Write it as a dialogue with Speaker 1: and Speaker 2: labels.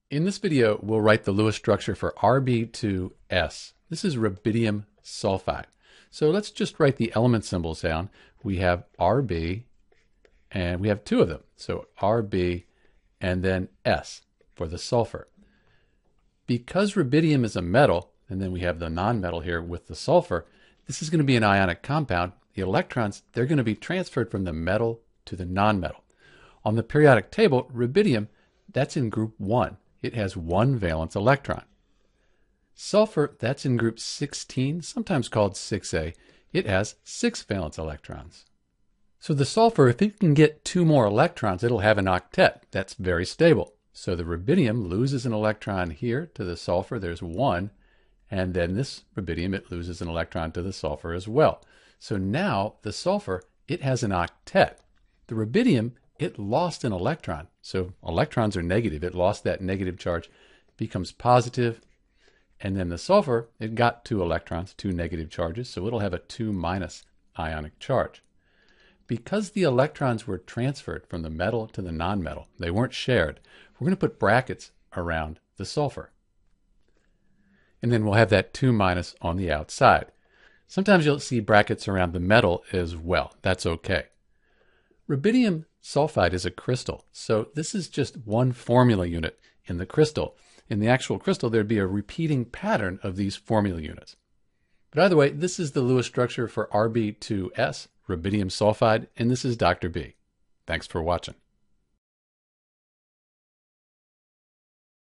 Speaker 1: In this video, we'll write the Lewis structure for Rb2S. This is rubidium sulfide. So let's just write the element symbols down. We have Rb, and we have two of them. So Rb and then S for the sulfur. Because rubidium is a metal, and then we have the nonmetal here with the sulfur, this is going to be an ionic compound. The electrons, they're going to be transferred from the metal to the nonmetal. On the periodic table, rubidium, that's in group 1. It has one valence electron. Sulfur, that's in group 16, sometimes called 6A. It has 6 valence electrons. So the sulfur, if it can get 2 more electrons, it'll have an octet. That's very stable. So the rubidium loses an electron here to the sulfur. There's 1. And then this rubidium, it loses an electron to the sulfur as well. So now the sulfur, it has an octet. The rubidium, it lost an electron. So electrons are negative. It lost that negative charge, becomes positive. And then the sulfur, it got 2 electrons, 2 negative charges. So it'll have a 2- ionic charge. Because the electrons were transferred from the metal to the nonmetal, they weren't shared, we're going to put brackets around the sulfur. And then we'll have that 2- on the outside. Sometimes you'll see brackets around the metal as well. That's okay. Rubidium sulfide is a crystal, so this is just one formula unit in the crystal. In the actual crystal, there'd be a repeating pattern of these formula units. But either way, this is the Lewis structure for Rb2S, rubidium sulfide, and this is Dr. B. Thanks for watching.